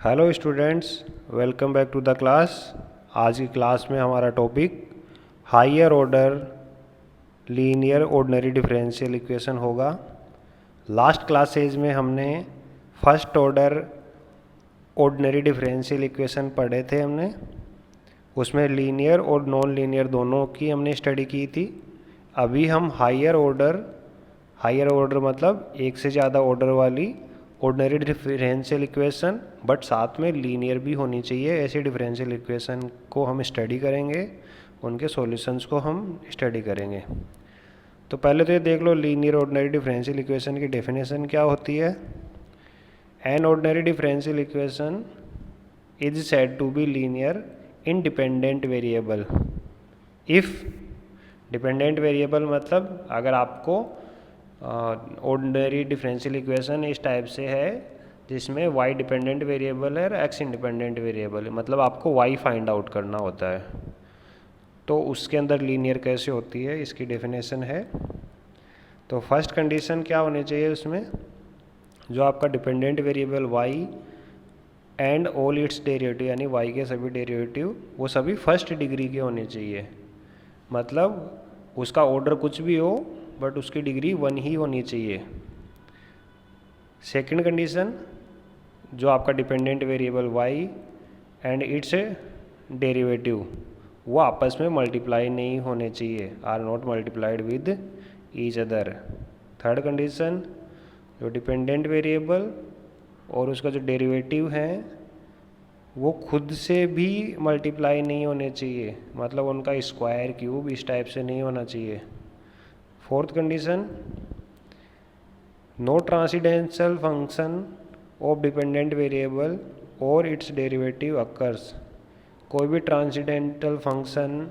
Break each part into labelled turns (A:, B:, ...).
A: Hello students, welcome back to the class. आज की class में हमारा topic higher order linear ordinary differential equation होगा। लास्ट क्लासेज में हमने first order ordinary differential equation पढ़े थे। हमने उसमें लीनियर और नॉन लीनियर दोनों की हमने स्टडी की थी। अभी हम हायर ऑर्डर मतलब एक से ज़्यादा ऑर्डर वाली ऑर्डिनरी डिफरेंशियल इक्वेशन बट साथ में लीनियर भी होनी चाहिए, ऐसे डिफरेंशियल इक्वेशन को हम स्टडी करेंगे, उनके सॉल्यूशंस को हम स्टडी करेंगे। तो पहले तो ये देख लो, लीनियर ऑर्डिनरी डिफरेंशियल इक्वेशन की डेफिनेशन क्या होती है। An ordinary differential equation is said to be linear independent variable if dependent variable मतलब अगर आपको ऑर्डिनरी डिफरेंशियल इक्वेशन इस टाइप से है जिसमें y डिपेंडेंट वेरिएबल है और x इंडिपेंडेंट वेरिएबल है, मतलब आपको y फाइंड आउट करना होता है, तो उसके अंदर लीनियर कैसे होती है, इसकी डेफिनेशन है। तो फर्स्ट कंडीशन क्या होनी चाहिए उसमें, जो आपका dependent variable y and all it's derivative यानी y के सभी डेरिवेटिव वो सभी फर्स्ट डिग्री के होने चाहिए, मतलब उसका ऑर्डर कुछ भी हो बट उसकी डिग्री 1 ही होनी चाहिए। सेकंड कंडीशन, जो आपका dependent variable y and its derivative वो आपस में मल्टीप्लाई नहीं होने चाहिए, are not multiplied with each other. Third condition, जो डिपेंडेंट वेरिएबल और उसका जो डेरिवेटिव है वो खुद से भी मल्टीप्लाई नहीं होने चाहिए, मतलब उनका स्क्वायर क्यूब इस टाइप से नहीं होना चाहिए। Fourth condition, no transcendental function of dependent variable और इट्स डेरिवेटिव अकर्स, कोई भी ट्रांसीडेंटल फंक्शन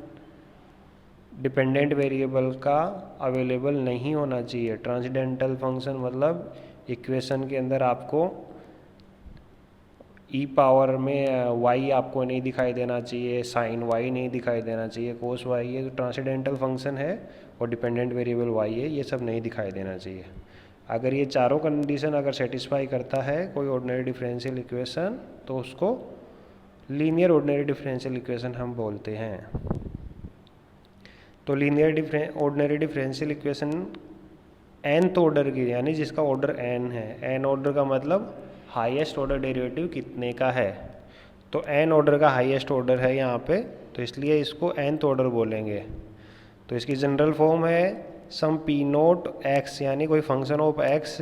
A: डिपेंडेंट वेरिएबल का अवेलेबल नहीं होना चाहिए। ट्रांसीडेंटल फंक्शन मतलब इक्वेशन के अंदर आपको ई पावर में y आपको नहीं दिखाई देना चाहिए, साइन y नहीं दिखाई देना चाहिए, कोस y ये जो ट्रांसीडेंटल फंक्शन है और डिपेंडेंट वेरिएबल y है, ये सब नहीं दिखाई देना चाहिए। अगर ये चारों कंडीशन अगर सेटिस्फाई करता है कोई ऑर्डिनरी डिफरेंशियल इक्वेशन तो उसको लीनियर ऑर्डिनरी डिफरेंशियल इक्वेशन हम बोलते हैं। तो linear ordinary differential equation nth order की यानी जिसका ऑर्डर n है, n ऑर्डर का मतलब हाईएस्ट ऑर्डर डेरिवेटिव कितने का है, तो n ऑर्डर का हाईएस्ट ऑर्डर है यहाँ पे, तो इसलिए इसको nth ऑर्डर बोलेंगे। तो इसकी जनरल फॉर्म है सम पी नोट एक्स यानी कोई फंक्शन ऑफ x,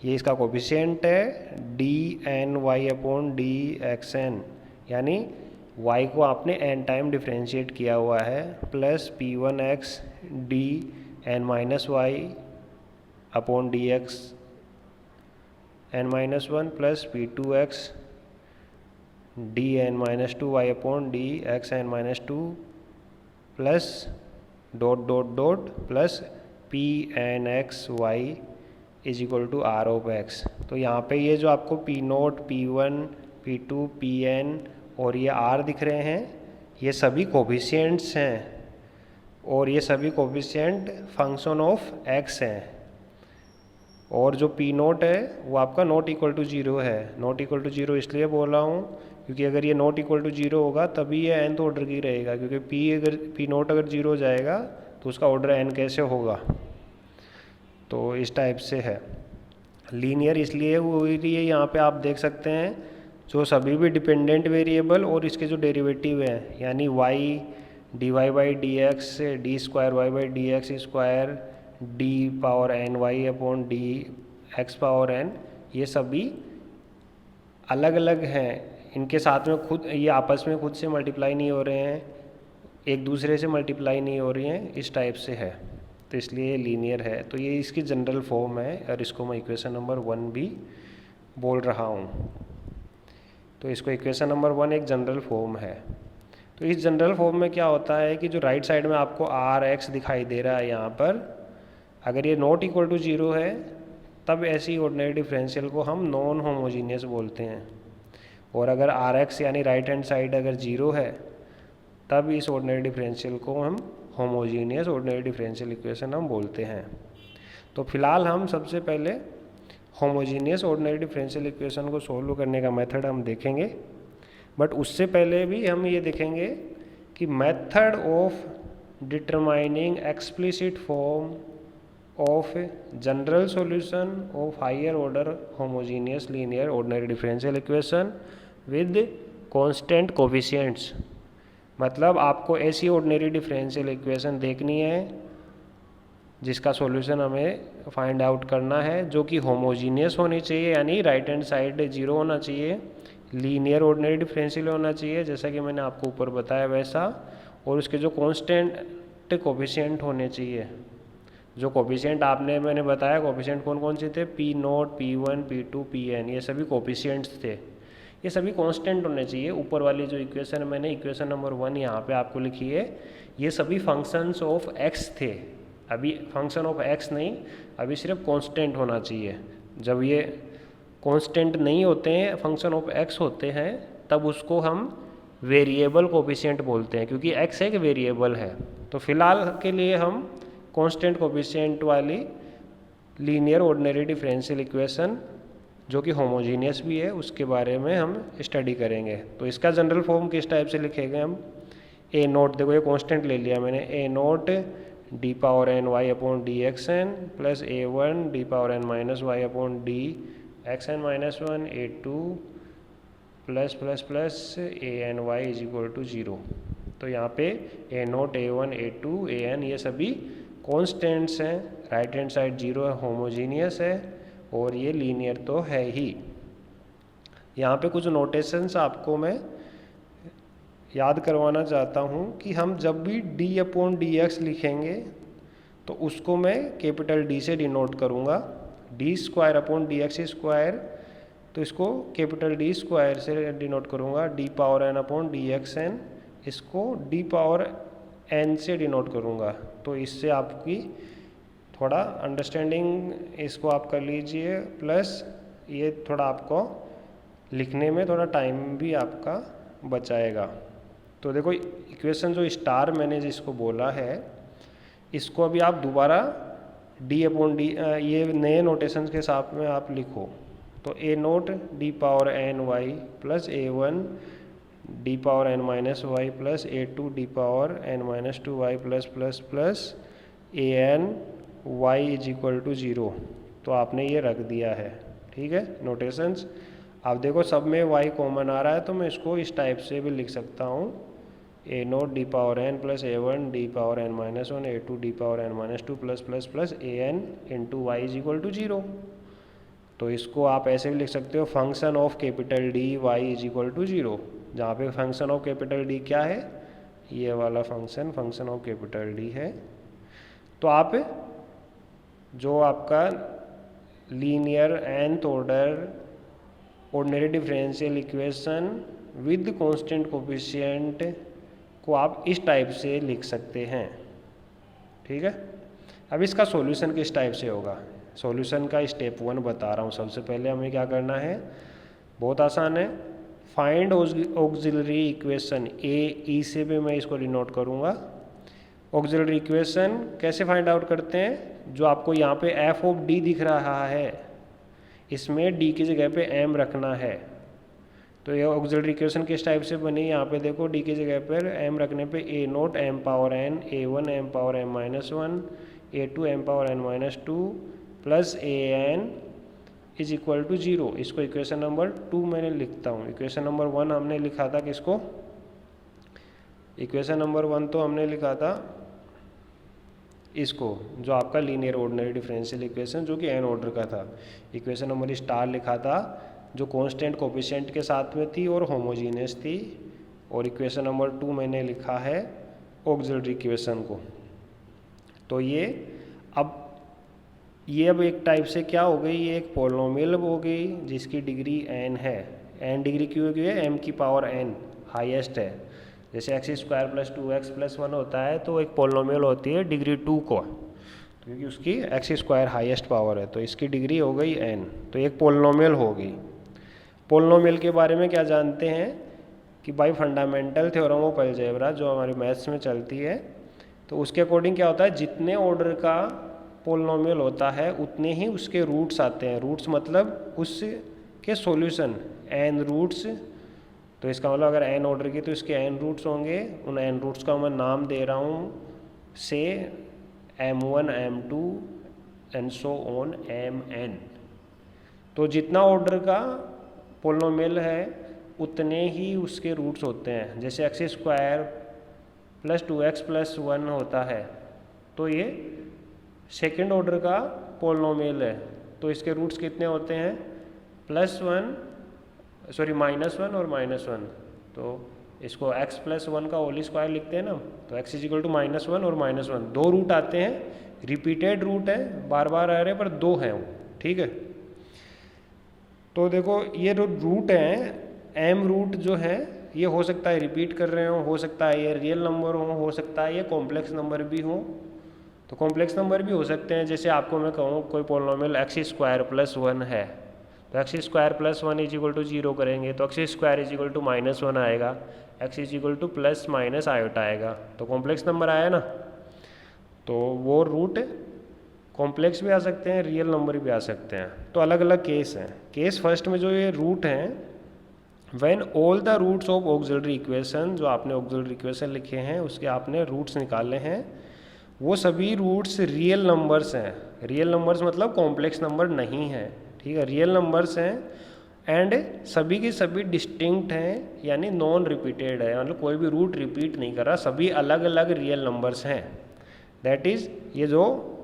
A: ये इसका कोफिशिएंट है d n y upon d x n, यानी y को आपने n टाइम डिफ्रेंशिएट किया हुआ है, plus p one x d n minus y upon d x n minus one plus p two x d n minus two y upon d x n minus two plus dot dot dot plus p n x y is equal to r of x. तो यहाँ पे ये जो आपको p naught, p one, p two, p n और ये are दिख रहे हैं, ये सभी कोफिशिएंट्स हैं और ये सभी कोफिशिएंट फंक्शन ऑफ एक्स हैं, और जो पी नोट है वो आपका नॉट इक्वल टू जीरो है। नॉट इक्वल टू जीरो इसलिए बोल रहा हूँ क्योंकि अगर ये नॉट इक्वल टू जीरो होगा तभी ये nth ऑर्डर की रहेगा, क्योंकि पी नोट अगर जीरो हो जाएगा तो उसका ऑर्डर n कैसे होगा। तो इस टाइप से है। लीनियर इसलिए हो रही है, यहाँ पे आप देख सकते हैं जो सभी भी डिपेंडेंट वेरिएबल और इसके जो डेरिवेटिव हैं यानी y dy by d x d square y by d x square d power n y upon d x power n, ये सभी अलग अलग हैं, इनके साथ में खुद ये आपस में खुद से मल्टीप्लाई नहीं हो रहे हैं, एक दूसरे से मल्टीप्लाई नहीं हो रही हैं, इस टाइप से है, तो इसलिए ये लीनियर है। तो ये इसकी जनरल फॉर्म है और इसको मैं इक्वेशन नंबर 1 भी बोल रहा हूँ। तो इसको इक्वेशन नंबर 1 एक जनरल फॉर्म है। तो इस जनरल फॉर्म में क्या होता है कि जो राइट साइड में आपको आर एक्स दिखाई दे रहा है यहाँ पर, अगर ये नॉट इक्वल टू जीरो है तब ऐसी ऑर्डिनरी डिफरेंशियल को हम नॉन होमोजीनियस बोलते हैं, और अगर आर एक्स यानी राइट हैंड साइड अगर जीरो है तब इस ऑर्डिनरी डिफरेंशियल को हम होमोजीनियस ऑर्डिनरी डिफरेंशियल इक्वेशन हम बोलते हैं। तो फिलहाल हम सबसे पहले होमोजीनियस ऑर्डिनरी डिफरेंशियल इक्वेशन को सोल्व करने का मेथड हम देखेंगे, बट उससे पहले भी हम ये देखेंगे कि method of determining explicit form of general solution of higher order homogeneous linear ordinary differential equation with constant coefficients. मतलब आपको ऐसी ऑर्डिनरी डिफरेंशियल इक्वेशन देखनी है जिसका सॉल्यूशन हमें फाइंड आउट करना है, जो कि होमोजीनियस होनी चाहिए, यानी राइट हैंड साइड 0 होना चाहिए, लीनियर ऑर्डिनरी डिफरेंशियल होना चाहिए जैसा कि मैंने आपको ऊपर बताया वैसा, और उसके जो कांस्टेंट कोफिशिएंट होने चाहिए। जो कोफिशिएंट मैंने बताया कोफिशिएंट कौन कौन से थे, P0, P1, P2, Pn, ये सभी कोफिशिएंट्स थे। ये सभी कांस्टेंट होने चाहिए। ऊपर वाली जो इक्वेशन मैंने इक्वेशन नंबर 1 यहाँ पे आपको लिखी है, ये सभी फंक्शंस ऑफ x थे। अभी फंक्शन ऑफ x नहीं, अभी सिर्फ कांस्टेंट होना चाहिए। जब ये कांस्टेंट नहीं होते हैं, फंक्शन ऑफ x होते हैं, तब उसको हम वेरिएबल कोफिशिएंट बोलते हैं, क्योंकि x एक वेरिएबल है। तो फिलहाल के लिए हम कांस्टेंट कोफिशिएंट वाली लीनियर ऑर्डिनरी डिफरेंशियल इक्वेशन जो कि होमोजीनियस भी है उसके बारे में हम स्टडी करेंगे। तो इसका जनरल फॉर्म किस टाइप से लिखेंगे हम, ए नोट, देखो ये कांस्टेंट ले लिया मैंने, a nought d power n y upon d x n plus a one d power n minus y upon d x n minus one, a two plus plus plus a n y is equal to 0। तो यहाँ पे a nought, a one, a two, a n ये सभी constants हैं, right hand side 0 है, homogeneous है और ये लीनियर तो है ही। यहाँ पे कुछ नोटेशंस आपको मैं याद करवाना चाहता हूँ कि हम जब भी d अपॉन डी एक्स लिखेंगे तो उसको मैं कैपिटल D से डिनोट करूँगा, d square upon d x square, तो इसको कैपिटल D स्क्वायर से डिनोट करूँगा, d power n upon d x n, इसको डी पावर एन से डिनोट करूँगा। तो इससे आपकी थोड़ा अंडरस्टैंडिंग इसको आप कर लीजिए, प्लस ये थोड़ा आपको लिखने में थोड़ा टाइम भी आपका बचाएगा। तो देखो इक्वेशन जो स्टार मैंने जिसको बोला है, इसको अभी आप दोबारा डी अपॉन डी ये नए नोटेशन के साथ में आप लिखो। तो a nought d power n y plus a one d power n minus y plus a two d power n minus two y plus plus plus a n y is equal to 0। तो आपने ये रख दिया है, ठीक है notations. अब देखो सब में y कॉमन आ रहा है, तो मैं इसको इस टाइप से भी लिख सकता हूँ, a nought d power n plus a one d power n minus one, a two d power n minus two plus plus plus a n into y is equal to 0। तो इसको आप ऐसे भी लिख सकते हो, function of capital d y is equal to 0, जहाँ पे फंक्शन ऑफ कैपिटल डी क्या है, ये वाला फंक्शन ऑफ कैपिटल डी है। तो आप जो आपका linear nth order ordinary differential equation with constant coefficient को आप इस टाइप से लिख सकते हैं, ठीक है। अब इसका सॉल्यूशन किस टाइप से होगा, सॉल्यूशन का स्टेप 1 बता रहा हूँ। सबसे पहले हमें क्या करना है, बहुत आसान है, फाइंड ऑक्सिलरी इक्वेशन, ए ई से भी मैं इसको डिनोट करूँगा। ऑक्सिलरी इक्वेशन कैसे फाइंड आउट करते हैं, जो आपको यहाँ पे एफ ऑफ डी दिख रहा है, इसमें डी की जगह पे एम रखना है। तो ये ऑक्सिलरी इक्वेशन किस टाइप से बनी, यहाँ पे देखो डी की जगह पर एम रखने पे a nought m power n, a one m power m minus one, a two m power n minus two plus a n is equal to 0। इसको इक्वेशन नंबर 2 मैंने लिखता हूँ। इक्वेशन नंबर 1 हमने लिखा था किसको, इक्वेशन नंबर 1 तो हमने लिखा था इसको, जो आपका लीनियर ऑर्डिनरी डिफरेंशियल इक्वेशन जो कि एन ऑर्डर का था। इक्वेशन नंबर स्टार लिखा था जो कांस्टेंट कोफिशिएंट के साथ में थी और होमोजीनियस थी। और इक्वेशन नंबर 2 मैंने लिखा है ऑक्सिलरी इक्वेशन को। तो ये अब एक टाइप से क्या हो गई, ये एक पॉलिनोमियल हो गई जिसकी डिग्री n है। n डिग्री क्यों है, m की पावर n हाईएस्ट है। जैसे x square plus 2x plus 1 होता है, तो एक पॉलिनोमियल होती है डिग्री 2 को, क्योंकि उसकी एक्स स्क्वायर हाईएस्ट पावर है, तो इसकी डिग्री हो गई n, तो एक पॉलिनोमियल हो गई। पॉलिनोमियल के बारे में क्या जानते हैं कि भाई फंडामेंटल थ्योरम ऑफ अलजेब्रा जो हमारे मैथ्स में चलती है, तो उसके अकॉर्डिंग क्या होता है, जितने ऑर्डर का पोलिनोमियल होता है उतने ही उसके रूट्स आते हैं। रूट्स मतलब उसके सॉल्यूशन, n रूट्स। तो इसका मतलब अगर n ऑर्डर की तो इसके n रूट्स होंगे। उन n रूट्स का मैं नाम दे रहा हूँ से m1 m2 and so on mn। तो जितना ऑर्डर का पोलिनोमियल है उतने ही उसके रूट्स होते हैं। जैसे x square plus 2x plus 1 होता है तो ये सेकेंड ऑर्डर का पोलिनोमियल है, तो इसके रूट्स कितने होते हैं? -1 और -1। तो इसको x प्लस 1 का होल स्क्वायर लिखते हैं ना, तो x इजिकल टू -1 और -1 दो रूट आते हैं। रिपीटेड रूट है, बार बार आ रहे हैं पर दो हैं वो, ठीक है। तो देखो ये जो रूट हैं m रूट जो है ये हो सकता है रिपीट कर रहे हो सकता है ये रियल नंबर हो सकता है ये कॉम्प्लेक्स नंबर भी हो। तो कॉम्प्लेक्स नंबर भी हो सकते हैं। जैसे आपको मैं कहूँ कोई पोलिनोमियल एक्स स्क्वायर प्लस 1 है, तो x square plus 1 is equal to 0 करेंगे तो एक्स स्क्वायर इजिकल टू -1 आएगा, x is equal to plus minus iota आएगा, तो कॉम्प्लेक्स नंबर आया ना। तो वो रूट कॉम्प्लेक्स भी आ सकते हैं, रियल नंबर भी आ सकते हैं। तो अलग अलग केस हैं। केस फर्स्ट में जो ये रूट हैं, when all the roots of auxiliary equation, जो आपने ऑक्सिलरी इक्वेशन लिखे हैं उसके आपने रूट्स निकाले हैं, वो सभी रूट्स रियल नंबर्स हैं। रियल नंबर्स मतलब कॉम्प्लेक्स नंबर नहीं है, ठीक है, रियल नंबर्स हैं। एंड सभी के सभी डिस्टिंक्ट हैं, यानी नॉन रिपीटेड है, मतलब कोई भी रूट रिपीट नहीं कर रहा, सभी अलग अलग रियल नंबर्स हैं। दैट इज़ ये जो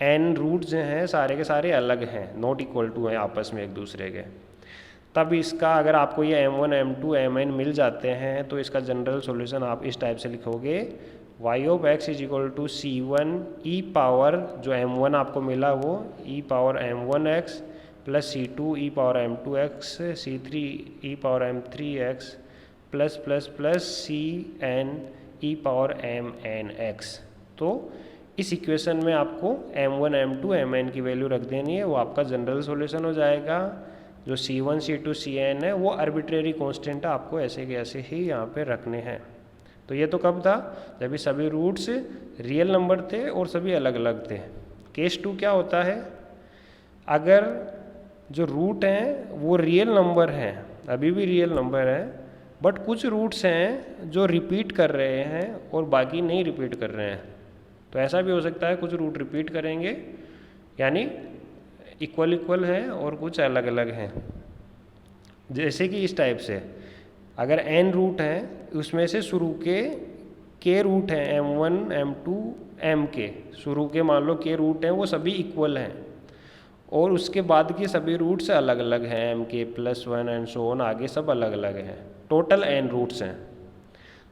A: n रूट्स हैं सारे के सारे अलग हैं, नॉट इक्वल टू हैं आपस में एक दूसरे के। तब इसका अगर आपको ये m1 m2 mn मिल जाते हैं तो इसका जनरल सॉल्यूशन आप इस टाइप से लिखोगे, y of x is equal to c1 e power, जो m1 आपको मिला वो e power m1x plus c2 e power m2x, c3 e power m3x plus plus plus cn e power mnx। तो इस इक्वेशन में आपको m1 m2 mn की value रख देनी है, वो आपका जनरल सॉल्यूशन हो जाएगा। जो c1 c2 cn है वो आर्बिट्रेरी कांस्टेंट है, आपको ऐसे के ऐसे ही यहाँ पे रखने हैं। तो ये तो कब था? जब ये सभी रूट्स रियल नंबर थे और सभी अलग अलग थे। केस 2 क्या होता है? अगर जो रूट हैं वो रियल नंबर हैं, अभी भी रियल नंबर है, बट कुछ रूट्स हैं जो रिपीट कर रहे हैं और बाकी नहीं रिपीट कर रहे हैं। तो ऐसा भी हो सकता है कुछ रूट रिपीट करेंगे, यानी इक्वल इक्वल हैं और कुछ अलग अलग हैं। जैसे कि इस टाइप से अगर n रूट हैं उसमें से शुरू के k रूट हैं m1 m2 mk, शुरू के मान लो k रूट हैं वो सभी इक्वल हैं और उसके बाद के सभी रूट से अलग अलग हैं, mk plus 1 and so on, आगे सब अलग अलग हैं। टोटल n रूट्स हैं।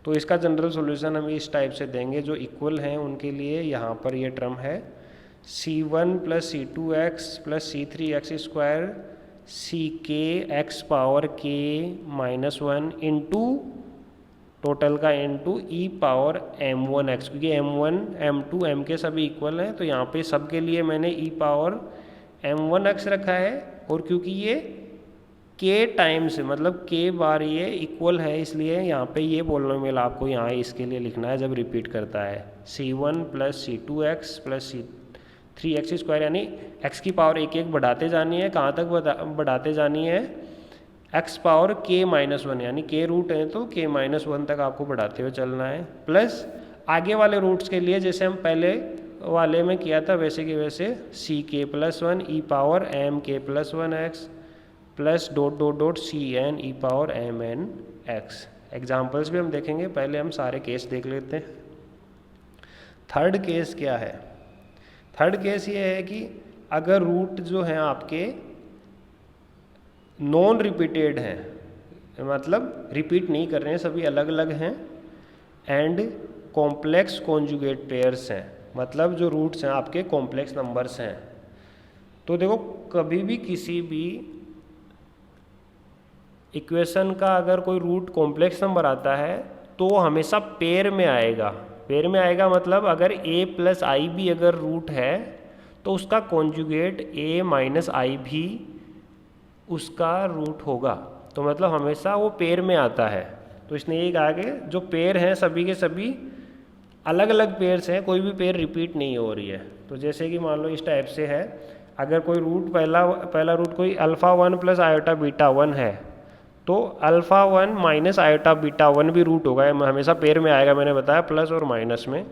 A: तो इसका जनरल सॉल्यूशन हम इस टाइप से देंगे, जो इक्वल हैं उनके लिए यहाँ पर ये टर्म है c1 plus c2x plus c3x square ck x power k -1 into total का इंटू e पावर m1x, क्योंकि m1 m2 mk सभी इक्वल हैं तो यहाँ पे सब के लिए मैंने e पावर m1x रखा है। और क्योंकि ये k टाइम्स मतलब k बार ये इक्वल है, इसलिए यहाँ पे ये पॉलिनोमियल आपको यहाँ इसके लिए लिखना है जब रिपीट करता है c1 plus c2x plus c3x square, यानी x की पावर एक एक बढ़ाते जानी है। कहाँ तक बढ़ाते जानी है? x पावर k -1, यानी k रूट है तो k -1 तक आपको बढ़ाते हुए चलना है। प्लस आगे वाले रूट्स के लिए जैसे हम पहले वाले में किया था वैसे के वैसे ck plus 1 e power mk plus 1x plus dot dot dot cn e power mnx। Examples भी हम देखेंगे, पहले हम सारे केस देख लेते हैं। थर्ड केस क्या है? थर्ड केस ये है कि अगर रूट जो हैं आपके नॉन रिपीटेड हैं, मतलब रिपीट नहीं कर रहे हैं, सभी अलग अलग हैं, एंड कॉम्प्लेक्स कॉन्जुगेट पेयर्स हैं, मतलब जो रूट्स हैं आपके कॉम्प्लेक्स नंबर्स हैं। तो देखो कभी भी किसी भी इक्वेशन का अगर कोई रूट कॉम्प्लेक्स नंबर आता है तो हमेशा पेयर में आएगा। पेयर में आएगा मतलब अगर a प्लस आई भी अगर रूट है तो उसका कॉन्जुगेट a माइनस आई भी उसका रूट होगा। तो मतलब हमेशा वो पेयर में आता है। तो इसने ये कहा कि जो पेयर हैं सभी के सभी अलग अलग पेयर्स हैं, कोई भी पेयर रिपीट नहीं हो रही है। तो जैसे कि मान लो इस टाइप से है, अगर कोई रूट पहला रूट कोई अल्फ़ा 1 प्लस आयोटा बीटा 1 है, तो अल्फ़ा 1 माइनस आयोटा बीटा 1 भी रूट होगा, हमेशा पेयर में आएगा, मैंने बताया प्लस और माइनस में।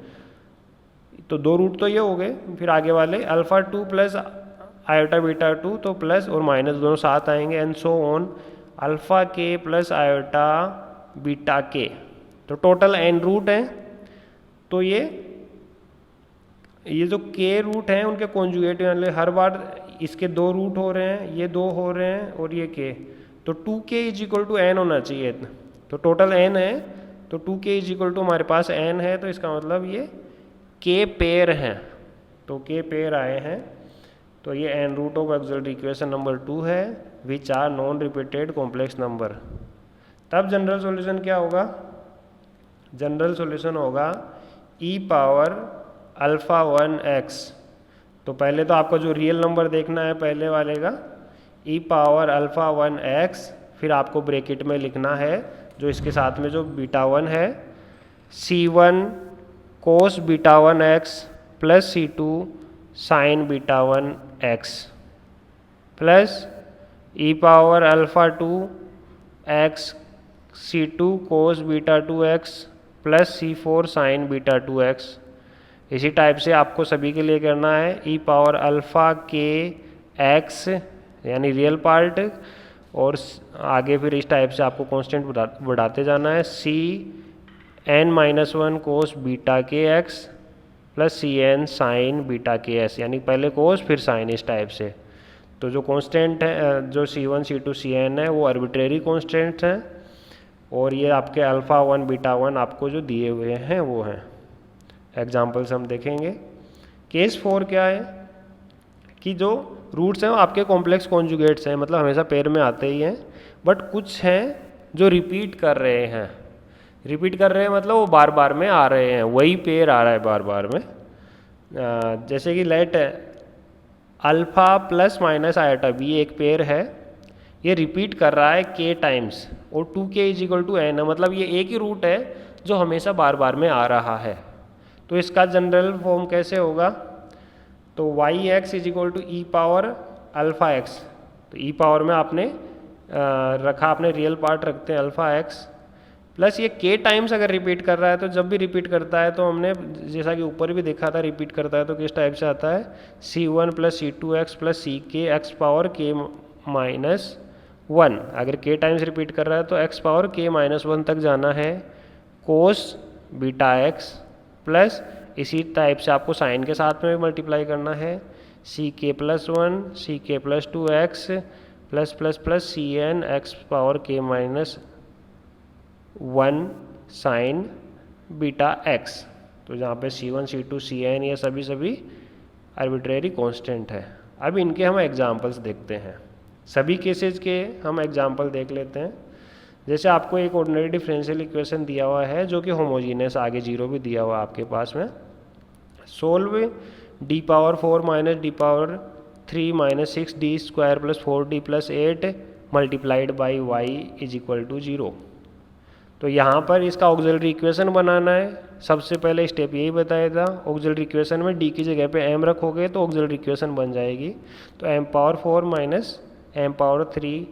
A: तो दो रूट तो ये हो गए, फिर आगे वाले अल्फ़ा 2 प्लस आयोटा बीटा 2, तो प्लस और माइनस दोनों साथ आएंगे, एंड सो ऑन अल्फ़ा के प्लस आयोटा बीटा के। तो टोटल n रूट हैं, तो ये जो k रूट हैं उनके कॉन्जुगेट, हर बार इसके दो रूट हो रहे हैं, ये दो हो रहे हैं और ये k, तो 2k is equal to n होना चाहिए। तो टोटल n है, तो 2k इज इक्वल टू हमारे पास n है, तो इसका मतलब ये k पेयर हैं, तो k पेयर आए हैं। तो ये n root of auxiliary equation number 2 है, which are non repeated complex number. तब जनरल सॉल्यूशन क्या होगा? जनरल सॉल्यूशन होगा e पावर अल्फ़ा 1x। तो पहले तो आपको जो रियल नंबर देखना है पहले वाले का, e पावर अल्फ़ा 1x, फिर आपको ब्रैकेट में लिखना है जो इसके साथ में जो बीटा 1 है, c1 cos beta 1x plus c2 sign beta 1x plus e power alpha 2x c2 cos beta 2x plus c4 sign beta 2x। इसी टाइप से आपको सभी के लिए करना है e पावर अल्फ़ा के x यानी रियल पार्ट, और आगे फिर इस टाइप से आपको कांस्टेंट बढ़ाते जाना है, c n minus 1 cos beta के x plus c n sine beta के एस, यानी पहले कोस फिर साइन, इस टाइप से। तो जो कांस्टेंट है, जो c1 c2 cn है, वो आर्बिट्रेरी कांस्टेंट्स हैं, और ये आपके अल्फ़ा 1 बीटा 1 आपको जो दिए हुए हैं वो हैं। एग्जाम्पल्स हम देखेंगे। केस 4 क्या है कि जो रूट्स हैं वो आपके कॉम्प्लेक्स कॉन्जुगेट्स हैं, मतलब हमेशा पेयर में आते ही हैं, बट कुछ हैं जो रिपीट कर रहे हैं। रिपीट कर रहे हैं मतलब वो बार बार में आ रहे हैं, वही पेयर आ रहा है बार बार में। जैसे कि let alpha plus minus iota b एक पेयर है, ये रिपीट कर रहा है k टाइम्स, और 2k is equal to n है, मतलब ये एक ही रूट है जो हमेशा बार बार में आ रहा है। तो इसका जनरल फॉर्म कैसे होगा? तो y x is equal to e power alpha x, तो ई पावर में आपने रखा, आपने रियल पार्ट रखते हैं अल्फ़ा एक्स, प्लस ये k टाइम्स अगर रिपीट कर रहा है, तो जब भी रिपीट करता है तो हमने जैसा कि ऊपर भी देखा था, रिपीट करता है तो किस टाइप से आता है, c1 प्लस c2x प्लस सी के एक्स पावर k माइनस 1। अगर k टाइम्स रिपीट कर रहा है तो x पावर k माइनस 1 तक जाना है, कोस बीटा x प्लस इसी टाइप से आपको साइन के साथ में भी मल्टीप्लाई करना है, सी k plus 1 c k plus 2x plus plus plus c n x power k minus 1 sine beta x। तो जहाँ पे c1 c2 cn ये सभी आर्बिट्रेरी कांस्टेंट है। अब इनके हम एग्जांपल्स देखते हैं, सभी केसेस के हम एग्जांपल देख लेते हैं। जैसे आपको एक ऑर्डिनरी डिफरेंशियल इक्वेशन दिया हुआ है जो कि होमोजीनियस, आगे जीरो भी दिया हुआ है आपके पास में। Solve d power 4 minus d power 3 minus 6d square plus 4d plus 8 multiplied by y is equal to 0। तो यहाँ पर इसका ऑक्सिलरी इक्वेशन बनाना है। सबसे पहले स्टेप यही बताया था, ऑक्सिलरी इक्वेशन में d की जगह पे m रखोगे तो ऑक्सिलरी इक्वेशन बन जाएगी। तो m power 4 minus m power 3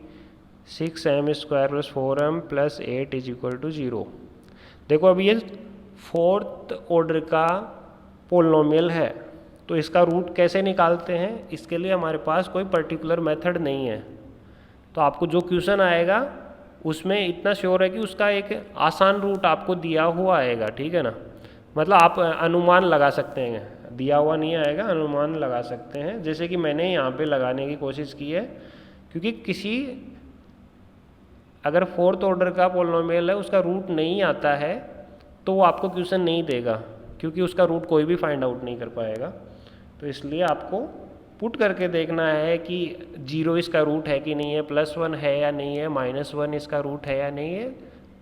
A: 6m square plus 4m plus 8 is equal to 0। देखो अभी ये फोर्थ ऑर्डर का पोलिनोमियल है, तो इसका रूट कैसे निकालते हैं, इसके लिए हमारे पास कोई पर्टिकुलर मेथड नहीं है। तो आपको जो क्वेश्चन आएगा उसमें इतना श्योर है कि उसका एक आसान रूट आपको दिया हुआ आएगा, ठीक है ना। मतलब आप अनुमान लगा सकते हैं, दिया हुआ नहीं आएगा, अनुमान लगा सकते हैं, जैसे कि मैंने यहाँ पे लगाने की कोशिश की है। क्योंकि किसी अगर फोर्थ ऑर्डर का पोलिनोमियल है उसका रूट नहीं आता है तो वो आपको क्वेश्चन नहीं देगा, क्योंकि उसका रूट कोई भी फाइंड आउट नहीं कर पाएगा। तो इसलिए आपको पुट करके देखना है कि 0 इसका रूट है कि नहीं है, +1 है या नहीं है, -1 इसका रूट है या नहीं है,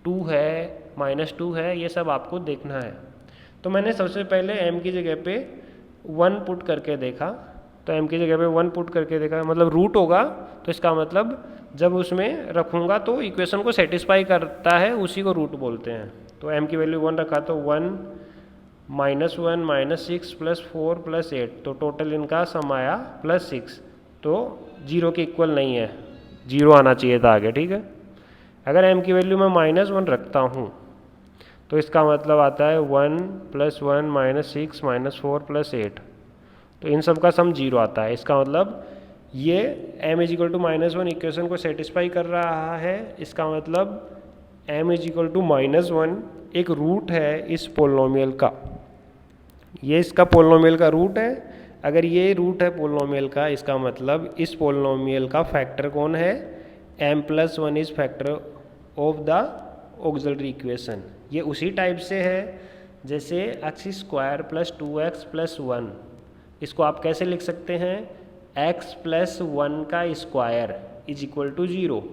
A: 2 है, -2 है, ये सब आपको देखना है। तो मैंने सबसे पहले m की जगह पे 1 पुट करके देखा, तो m की जगह पे 1 पुट करके देखा, मतलब रूट होगा तो इसका मतलब जब उसमें रखूँगा तो इक्वेशन को सेटिस्फाई करता है, उसी को रूट बोलते हैं। तो m की वैल्यू 1 रखा तो 1 -1 -6 +4 +8, तो टोटल इनका सम आया +6, तो 0 के इक्वल नहीं है, 0 आना चाहिए था आगे, ठीक है। अगर m की वैल्यू मैं -1 रखता हूँ तो इसका मतलब आता है 1 + 1 -6 -4 +8, तो इन सब का सम 0 आता है। इसका मतलब ये m = -1 इक्वेशन को सेटिस्फाई कर रहा है। इसका मतलब m = -1 एक रूट है इस पोलिनोमियल का, ये इसका पोलिनोमियल का रूट है। अगर ये रूट है पोलिनोमियल का, इसका मतलब इस पोलिनोमियल का फैक्टर कौन है, m+1 is factor of the auxiliary equation. ये उसी टाइप से है जैसे x² + 2x + 1, इसको आप कैसे लिख सकते हैं, x + 1 का स्क्वायर = 0।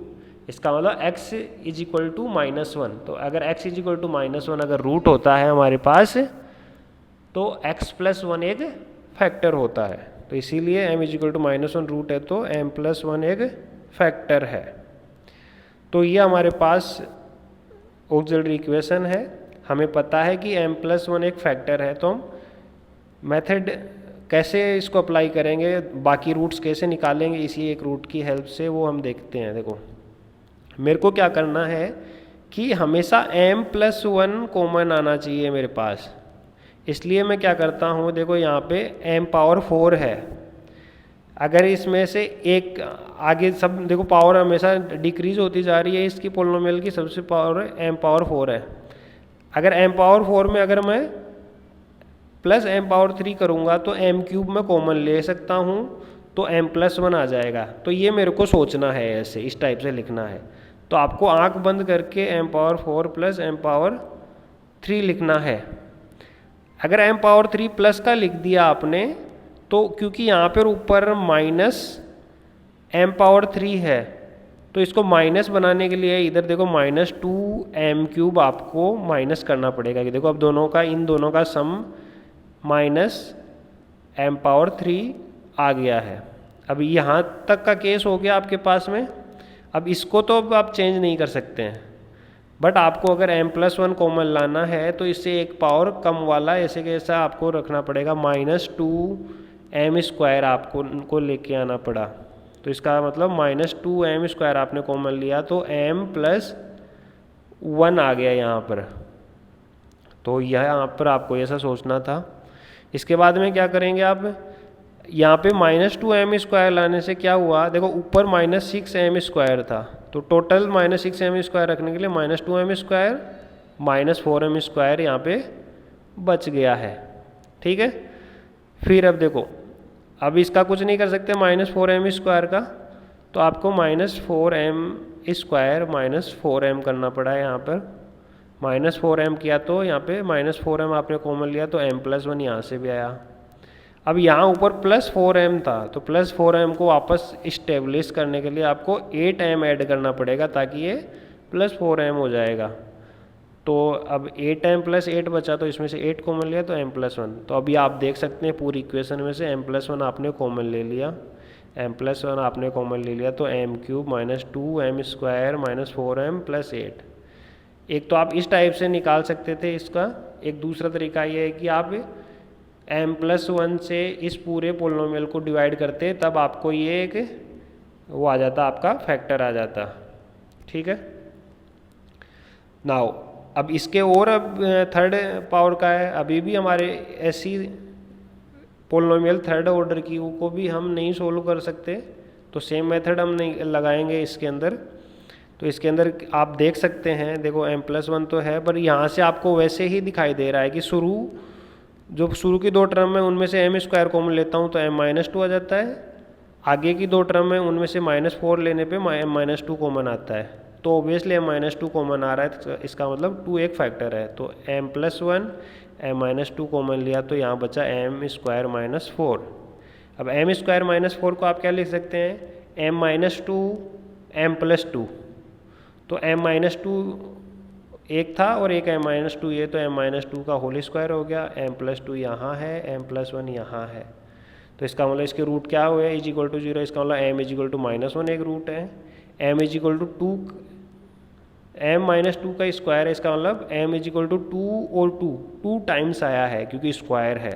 A: इसका मतलब x = -1, तो अगर x = -1 अगर रूट होता है हमारे पास, तो x + 1 एक फैक्टर होता है, तो इसीलिए m = -1 रूट है तो m+1 एक फैक्टर है। तो ये हमारे पास ऑक्सिलरी इक्वेशन है। हमें पता है कि m+1 एक फैक्टर है, तो हम मेथड कैसे इसको अप्लाई करेंगे, बाकी रूट्स कैसे निकालेंगे इसी एक रूट की हेल्प से, वो हम देखते हैं। देखो मेरे को क्या करना है कि हमेशा m+1 कॉमन आना चाहिए मेरे पास, इसलिए मैं क्या करता हूँ, देखो यहाँ पे m⁴ है, अगर इसमें से एक आगे सब देखो पावर हमेशा डिक्रीज होती जा रही है, इसकी पोलिनोमियल की सबसे पावर m⁴ है। अगर m⁴ में अगर मैं +m⁴ करूँगा तो m³ में कॉमन ले सकता हूँ, तो m+1 आ जाएगा। तो ये मेरे को सोचना है, ऐसे इस टाइप से लिखना है। तो आपको आंख बंद करके m⁴ + m⁴ लिखना है। अगर m⁴ प्लस का लिख दिया आपने, तो क्योंकि यहाँ पर ऊपर -m⁴ है, तो इसको माइनस बनाने के लिए इधर देखो -2m³ आपको माइनस करना पड़ेगा, कि देखो अब दोनों का, इन दोनों का सम -m⁴ आ गया है। अब यहाँ तक का केस हो गया आपके पास में। अब इसको तो अब आप चेंज नहीं कर सकते हैं, बट आपको अगर m+1 कॉमन लाना है तो इससे एक पावर कम वाला ऐसे कैसा आपको रखना पड़ेगा, -2m² आपको लेके आना पड़ा। तो इसका मतलब -2m² आपने कॉमन लिया, तो m+1 आ गया यहाँ पर। तो यह यहाँ पर आपको ऐसा सोचना था। इसके बाद में क्या करेंगे आप, यहाँ पे -2m² लाने से क्या हुआ, देखो ऊपर -6m² था, तो टोटल -6m² रखने के लिए -2m² -4m² यहाँ पे बच गया है, ठीक है। फिर अब देखो, अब इसका कुछ नहीं कर सकते -4m² का, तो आपको -4m² -4m करना पड़ा है। यहाँ पर -4m किया तो यहाँ पे -4m आपने कॉमन लिया, तो m+1 यहाँ से भी आया। अब यहाँ ऊपर +4m था, तो +4m को वापस इस्टेब्लिश करने के लिए आपको 8m ऐड करना पड़ेगा, ताकि ये +4m हो जाएगा। तो अब 8m + 8 बचा, तो इसमें से 8 कॉमन लिया तो m+1। तो अभी आप देख सकते हैं पूरी इक्वेशन में से m+1 आपने कॉमन ले लिया, m+1 आपने कॉमन ले लिया, तो m³ -2m² -4m + 8। एक तो आप इस टाइप से निकाल सकते थे इसका। एक दूसरा तरीका ये है कि आप m+1 से इस पूरे पोलिनोमियल को डिवाइड करते, तब आपको ये एक वो आ जाता, आपका फैक्टर आ जाता, ठीक है। नाउ अब इसके और अब थर्ड पावर का है, अभी भी हमारे ऐसी पोलिनोमियल थर्ड ऑर्डर की को भी हम नहीं सोल्व कर सकते, तो सेम मेथड हम नहीं लगाएंगे इसके अंदर। तो इसके अंदर आप देख सकते हैं, देखो m+1 तो है, पर यहाँ से आपको वैसे ही दिखाई दे रहा है कि जो शुरू की 2 टर्म है उनमें से m² कॉमन लेता हूँ तो m-2 आ जाता है, आगे की 2 टर्म है उनमें से -4 लेने पे m-2 कॉमन आता है, तो ऑब्वियसली m-2 कॉमन आ रहा है, तो इसका मतलब 2 एक फैक्टर है। तो m+1 m-2 कॉमन लिया, तो यहाँ बचा m² -4। अब m² -4 को आप क्या लिख सकते हैं, m-2 m+2, तो m-2 एक था और एक m-2 ये, तो m-2 का होल स्क्वायर हो गया, m+2 यहाँ है, m+1 यहाँ है, तो इसका मतलब इसके रूट क्या हुए, = 0। इसका मतलब m = -1 एक रूट है, m = 2 m माइनस टू का स्क्वायर है, इसका मतलब m is equal to two और टू टाइम्स आया है क्योंकि स्क्वायर है।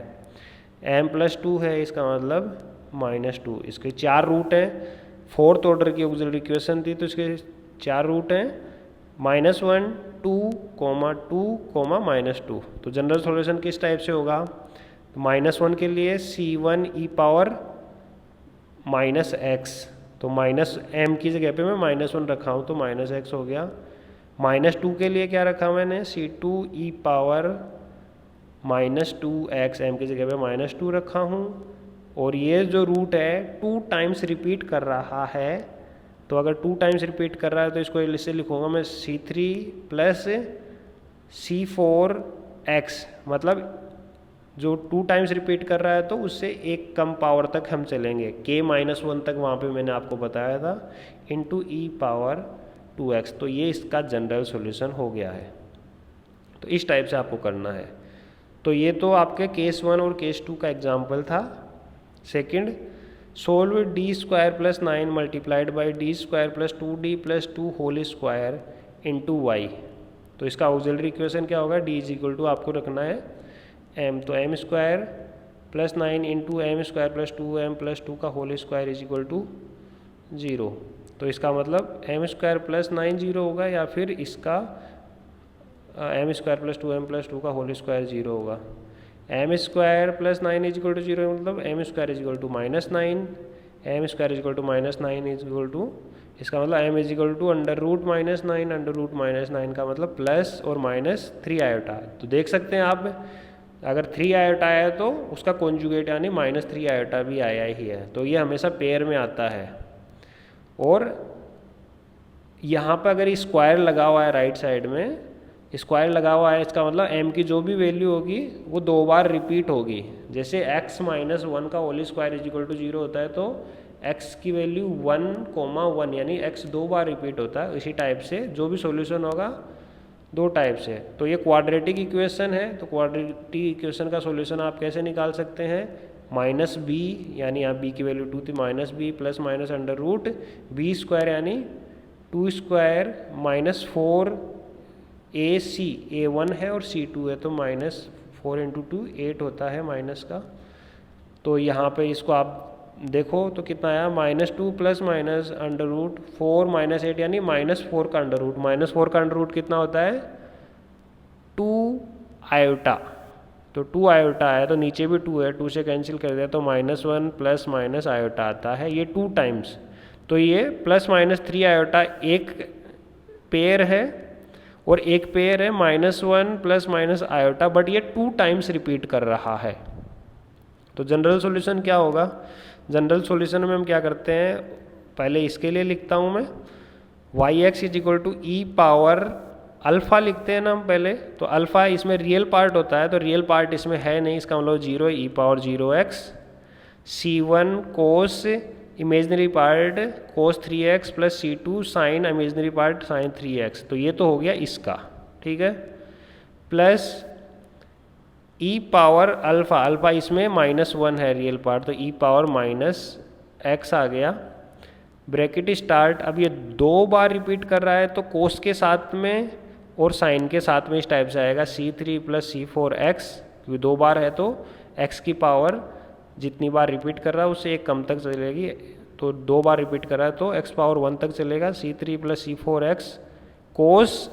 A: m प्लस टू है, इसका मतलब माइनस टू। इसके 4 रूट हैं, फोर्थ ऑर्डर की ऑक्सिलरी इक्वेशन थी तो इसके 4 रूट हैं, -1 2 2 माइनस टू। तो जनरल सॉल्यूशन किस टाइप से होगा? तो -1 के लिए c1 e power minus x, तो माइनस m की जगह पे मैं -1 रखा हूँ तो माइनस एक्स हो गया। -2 के लिए क्या रखा मैंने? c2 e power -2x, m की जगह पे -2 रखा हूँ। और ये जो रूट है 2 टाइम्स रिपीट कर रहा है, तो अगर 2 टाइम्स रिपीट कर रहा है तो इसको इससे लिखूँगा मैं c3 प्लस c4x, मतलब जो 2 टाइम्स रिपीट कर रहा है तो उससे एक कम पावर तक हम चलेंगे, k-1 तक वहाँ पे मैंने आपको बताया था, इंटू ई पावर 2x। तो ये इसका जनरल सॉल्यूशन हो गया है। तो इस टाइप से आपको करना है। तो ये तो आपके केस 1 और केस 2 का एग्जाम्पल था। Second, solve d square plus 9 multiplied by d square plus 2d plus 2 whole square into y. तो इसका ऑक्सिलरी इक्वेशन क्या होगा? d इज इक्वल टू आपको रखना है m, तो m square plus 9 into m square plus 2m plus 2 का whole square is equal to 0। तो इसका मतलब m स्क्वायर प्लस 9 0 होगा, या फिर इसका m square plus 2m plus 2 का होल स्क्वायर 0 होगा। m square plus 9 is equal to 0 मतलब m square is equal to -9, m square is equal to -9 is equal to, इसका मतलब m is equal to under root -9, under root -9 का मतलब plus और -3 iota. तो देख सकते हैं आप, अगर 3 आयोटा आया है तो उसका कॉन्जुगेट यानी -3 आयोटा भी आया ही है, तो ये हमेशा पेयर में आता है। और यहाँ पर अगर स्क्वायर लगा हुआ है राइट साइड में, स्क्वायर लगा हुआ है, इसका मतलब m की जो भी वैल्यू होगी वो 2 बार रिपीट होगी। जैसे x माइनस 1 का whole square is equal to 0 होता है तो x की वैल्यू 1, यानी x 2 बार रिपीट होता है। इसी टाइप से जो भी सॉल्यूशन होगा 2 टाइप से। तो ये क्वाड्रेटिक इक्वेशन है, तो क्वाड्रेटिक इक्वेशन का सॉल्यूशन आप कैसे निकाल सकते हैं? -b, यानी यहाँ b की वैल्यू 2 थी, -b plus minus under root b square यानी 2 स्क्वायर -4 ac, a1 है और c2 है, तो -4 इंटू 2 8 होता है माइनस का। तो यहाँ पे इसको आप देखो तो कितना आया? -2 प्लस माइनस अंडर रूट 4 -8 यानी -4 का अंडर रूट, -4 का अंडर रूट कितना होता है? 2 आयोटा। तो 2 आयोटा है तो नीचे भी 2 है, 2 से कैंसिल कर दिया तो -1 प्लस माइनस आयोटा आता है, ये 2 टाइम्स। तो ये +-3 आयोटा एक पेयर है और एक पेयर है -1 प्लस माइनस आयोटा, बट ये 2 टाइम्स रिपीट कर रहा है। तो जनरल सॉल्यूशन क्या होगा? जनरल सॉल्यूशन में हम क्या करते हैं, पहले इसके लिए लिखता हूँ मैं, yx is equal to e power alpha लिखते हैं ना हम पहले। तो अल्फ़ा इसमें रियल पार्ट होता है, तो रियल पार्ट इसमें है नहीं, इसका मतलब 0 e power 0x, c1 cos imaginary part cos 3x plus c2 sine imaginary part sine 3x। तो ये तो हो गया इसका, ठीक है, plus e power alpha, alpha इसमें -1 है रियल पार्ट, तो ई पावर -x आ गया, ब्रैकेट स्टार्ट। अब ये 2 बार रिपीट कर रहा है तो कोस के साथ में और साइन के साथ में इस टाइप से आएगा c3 प्लस c4x, क्योंकि 2 बार है तो x की पावर जितनी बार रिपीट कर रहा है उससे एक कम तक चलेगी, तो 2 बार रिपीट कर रहा है तो x पावर 1 तक चलेगा, c3 plus c4x cos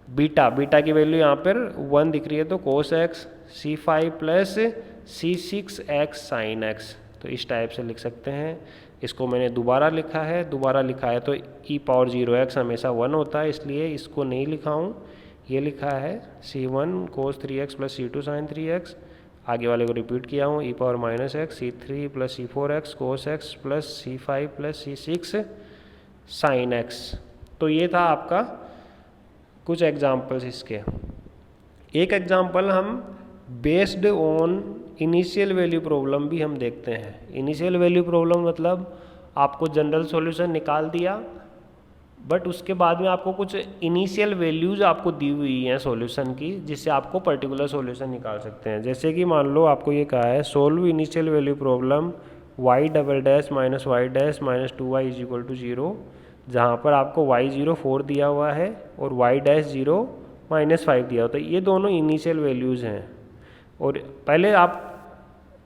A: beta, beta की वैल्यू यहाँ पर 1 दिख रही है तो cos x, c5 plus c6x sine x। तो इस टाइप से लिख सकते हैं। इसको मैंने दोबारा लिखा है तो e पावर 0x हमेशा 1 होता है, इसलिए इसको नहीं लिखा हूँ, ये लिखा है c1 cos 3x plus c2 sign 3x। आगे वाले को रिपीट किया हूँ, e power -x c3 plus c4x cos x plus c5 plus c6 sine x। तो ये था आपका कुछ एग्जाम्पल्स इसके। एक एग्जाम्पल हम based on initial value problem भी हम देखते हैं। इनिशियल वैल्यू प्रॉब्लम मतलब आपको जनरल सॉल्यूशन निकाल दिया, बट उसके बाद में आपको कुछ इनिशियल वैल्यूज आपको दी हुई हैं सॉल्यूशन की, जिससे आपको पर्टिकुलर सॉल्यूशन निकाल सकते हैं। जैसे कि मान लो आपको ये कहा है solve initial value problem y double dash minus y dash minus 2y is equal to 0। जहाँ पर आपको y0 4 दिया हुआ है और y'0 -5 दिया होता है। ये दोनों इनिशियल वैल्यूज़ हैं। और पहले आप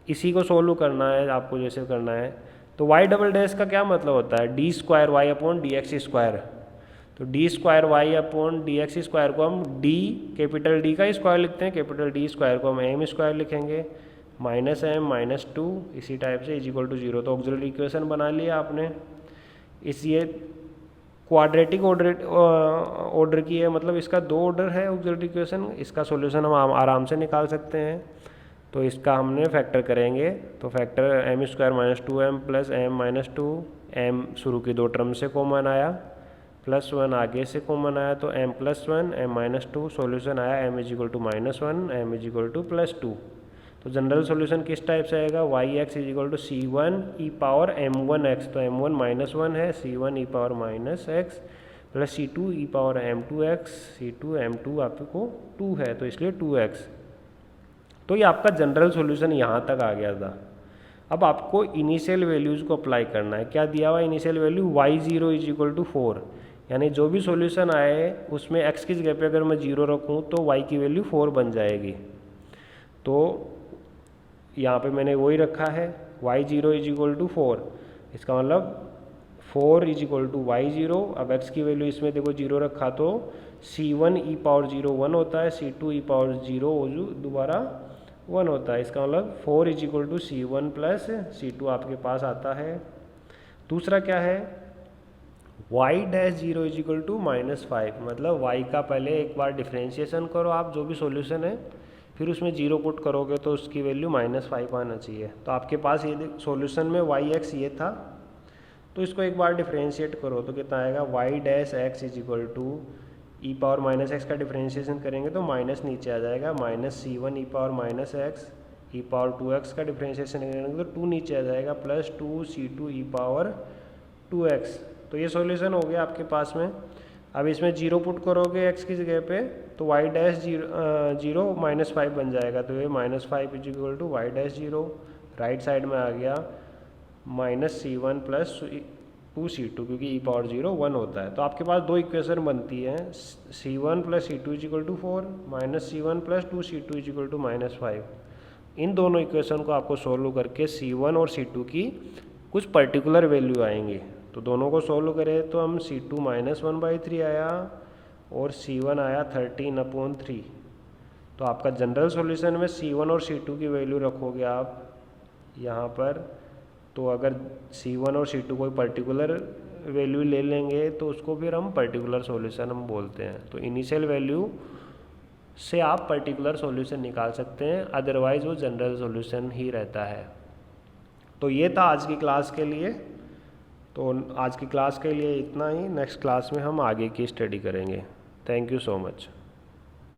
A: इसी को सोल्व करना है, आपको जैसे करना है। तो y" का क्या मतलब होता है, d² y/dx²। तो d²y/dx² को हम कैपिटल D का स्क्वायर लिखते हैं, कैपिटल D स्क्वायर को हम m² लिखेंगे, -m -2 इसी टाइप से =0। तो ऑक्सिलरी इक्वेशन बना लिया आपने। इस ये क्वाड्रेटिक ऑर्डर की है, मतलब इसका 2 ऑर्डर है ऑक्सिलरी इक्वेशन। इसका सॉल्यूशन हम आराम से निकाल सकते हैं। तो इसका हमने फैक्टर करेंगे, तो factor m² -2m + m -2, m शुरू की 2 टर्म से कॉमन आया, +1 आगे से कॉमन आया, तो m +1 m -2 सॉल्यूशन आया m =-1 m +2। तो जनरल सॉल्यूशन किस टाइप से आएगा, yx = c1 e⁻m1x, तो m1 -1 है, c1 e⁻−x + c2 e⁻m2x, c2 m2 आपको 2 है तो इसलिए 2x। तो ये आपका जनरल सॉल्यूशन यहाँ तक आ गया था। अब आपको इनिशियल वैल्यूज़ को अप्लाई करना है। क्या दिया हुआ इनिशियल वैल्यू, y0 = 4, यानी जो भी सॉल्यूशन आए उसमें x की जगह पे अगर मैं 0 रखूँ तो y की वैल्यू 4 बन जाएगी। तो यहाँ पे मैंने वही रखा है, y0 = 4, इसका मतलब 4 = y0। अब x की वैल्यू इसमें देखो 0 रखा तो c1 e⁻0 1 होता है, c2 e⁻0 दोबारा 1 होता है। इसका मतलब 4 = c1 + c2 आपके पास आता है। दूसरा क्या है, y'0 = -5, मतलब y का पहले एक बार डिफ्रेंशिएशन करो आप, जो भी सॉल्यूशन है, फिर उसमें 0 पुट करोगे तो उसकी वैल्यू -5 आना चाहिए। तो आपके पास ये सॉल्यूशन में yx ये था, तो इसको एक बार डिफ्रेंशिएट करो तो कितना आएगा, y' = e⁻−x का डिफ्रेंशिएशन करेंगे तो माइनस नीचे आ जाएगा, -c1 e⁻−x, e⁻2x का डिफ्रेंशिएशन करेंगे तो 2 नीचे आ जाएगा, +2c2 e⁻2x। तो ये सॉल्यूशन हो गया आपके पास में। अब इसमें 0 पुट करोगे x की जगह पे तो y'0 -5 बन जाएगा, तो ये -5 = y'0, राइट साइड में आ गया -c1 + 2c2, क्योंकि e⁻0 1 होता है। तो आपके पास 2 इक्वेशन बनती हैं, c1 + c2 = 4, -c1 + 2c2 = -5। इन दोनों इक्वेशन को आपको सोल्व करके c1 और c2 की कुछ पर्टिकुलर वैल्यू आएंगी। तो दोनों को सोल्व करें तो हम c2 -1/3 आया और c1 आया 13/3। तो आपका जनरल सॉल्यूशन में c1 और c2 की वैल्यू रखोगे आप यहाँ पर, तो अगर c1 और c2 कोई पर्टिकुलर वैल्यू ले लेंगे तो उसको फिर हम पर्टिकुलर सॉल्यूशन हम बोलते हैं। तो इनिशियल वैल्यू से आप पर्टिकुलर सॉल्यूशन निकाल सकते हैं, अदरवाइज वो जनरल सॉल्यूशन ही रहता है। तो ये था आज की क्लास के लिए। तो आज की क्लास के लिए इतना ही। नेक्स्ट क्लास में हम आगे की स्टडी करेंगे। Thank you so much.